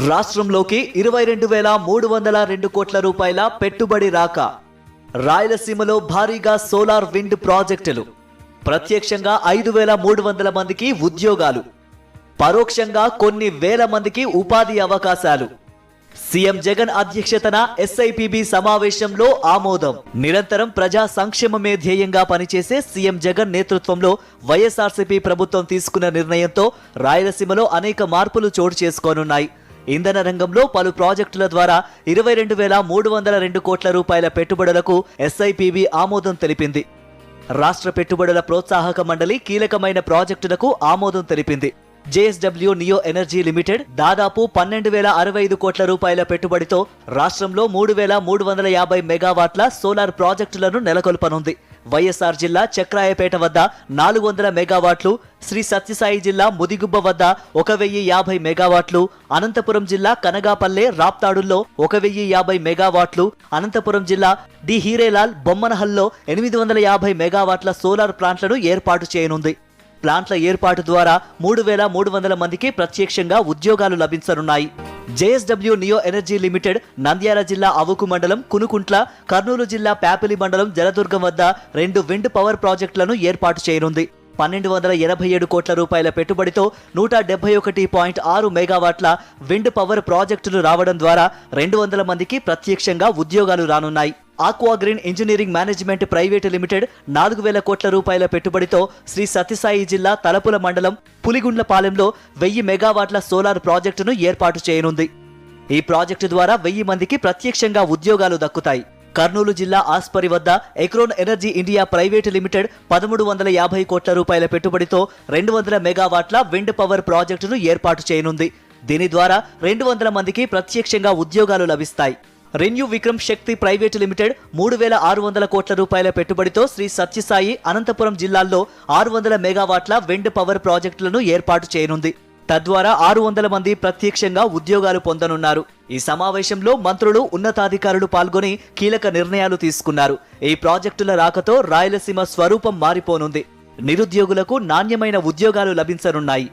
రాష్ట్రంలోకి 22,302 కోట్ల రూపాయల పెట్టుబడి రాక. రాయలసీమలో భారీగా సోలార్ విండ్ ప్రాజెక్టులు. ప్రత్యక్షంగా 5,300 మందికి ఉద్యోగాలు, పరోక్షంగా కొన్ని వేల మందికి ఉపాధి అవకాశాలు. సీఎం జగన్ అధ్యక్షతన ఎస్ఐపిబి సమావేశంలో ఆమోదం. నిరంతరం ప్రజా సంక్షేమమే ధ్యేయంగా పనిచేసే సీఎం జగన్ నేతృత్వంలో వైఎస్ఆర్సీపీ ప్రభుత్వం తీసుకున్న నిర్ణయంతో రాయలసీమలో అనేక మార్పులు చోటు చేసుకోనున్నాయి. ఇంధన రంగంలో పలు ప్రాజెక్టుల ద్వారా 22,302 కోట్ల రూపాయల పెట్టుబడులకు ఎస్ఐపిబి ఆమోదం తెలిపింది. రాష్ట్ర పెట్టుబడుల ప్రోత్సాహక మండలి కీలకమైన ప్రాజెక్టులకు ఆమోదం తెలిపింది. జేఎస్డబ్ల్యూ నియో ఎనర్జీ లిమిటెడ్ దాదాపు 12,065 కోట్ల రూపాయల పెట్టుబడితో రాష్ట్రంలో 3,350 మెగావాట్ల సోలార్ ప్రాజెక్టులను నెలకొల్పనుంది. వైఎస్ఆర్ జిల్లా చక్రాయపేట వద్ద 400 మెగావాట్లు, శ్రీ సత్యసాయి జిల్లా ముదిగుబ్బ వద్ద 1,050 మెగావాట్లు, అనంతపురం జిల్లా కనగాపల్లె రాప్తాడుల్లో 1,050 మెగావాట్లు, అనంతపురం జిల్లా డి హీరేలాల్ బొమ్మనహల్లో 850 మెగావాట్ల సోలార్ ప్లాంట్లను ఏర్పాటు చేయనుంది. ప్లాంట్ల ఏర్పాటు ద్వారా 3,300 మందికి ప్రత్యక్షంగా ఉద్యోగాలు లభించనున్నాయి. JSW neo energy limited Nandyal జిల్లా అవుకు మండలం కునుకుంట్ల, కర్నూలు జిల్లా ప్యాపిలి మండలం జలదుర్గం వద్ద 2 విండ్ పవర్ ప్రాజెక్టులను ఏర్పాటు చేయనుంది. 1,287 కోట్ల రూపాయల పెట్టుబడితో 171.6 మెగావాట్ల విండ్ పవర్ ప్రాజెక్టులు రావడం ద్వారా 200 మందికి ప్రత్యక్షంగా ఉద్యోగాలు రానున్నాయి. ఆక్వాగ్రీన్ ఇంజనీరింగ్ మేనేజ్మెంట్ ప్రైవేటు లిమిటెడ్ 4,000 కోట్ల రూపాయల పెట్టుబడితో శ్రీ సత్యసాయి జిల్లా తలపుల మండలం పులిగుండ్లపాలెంలో 1000 మెగావాట్ల సోలార్ ప్రాజెక్టును ఏర్పాటు చేయనుంది. ఈ ప్రాజెక్టు ద్వారా 1000 మందికి ప్రత్యక్షంగా ఉద్యోగాలు దక్కుతాయి. కర్నూలు జిల్లా ఆస్పరి వద్ద ఎక్రోన్ ఎనర్జీ ఇండియా ప్రైవేటు లిమిటెడ్ 1,350 కోట్ల రూపాయల పెట్టుబడితో 200 మెగావాట్ల విండ్ పవర్ ప్రాజెక్టును ఏర్పాటు చేయనుంది. దీని ద్వారా 200 మందికి ప్రత్యక్షంగా ఉద్యోగాలు లభిస్తాయి. రెన్యూ విక్రమ్ శక్తి ప్రైవేటు లిమిటెడ్ 3,600 కోట్ల రూపాయల పెట్టుబడితో శ్రీ సత్యసాయి అనంతపురం జిల్లాల్లో 600 మెగావాట్ల విండ్ పవర్ ప్రాజెక్టులను ఏర్పాటు చేయనుంది. తద్వారా 600 మంది ప్రత్యక్షంగా ఉద్యోగాలు పొందనున్నారు. ఈ సమావేశంలో మంత్రులు, ఉన్నతాధికారులు పాల్గొని కీలక నిర్ణయాలు తీసుకున్నారు. ఈ ప్రాజెక్టుల రాకతో రాయలసీమ స్వరూపం మారిపోనుంది. నిరుద్యోగులకు నాణ్యమైన ఉద్యోగాలు లభించనున్నాయి.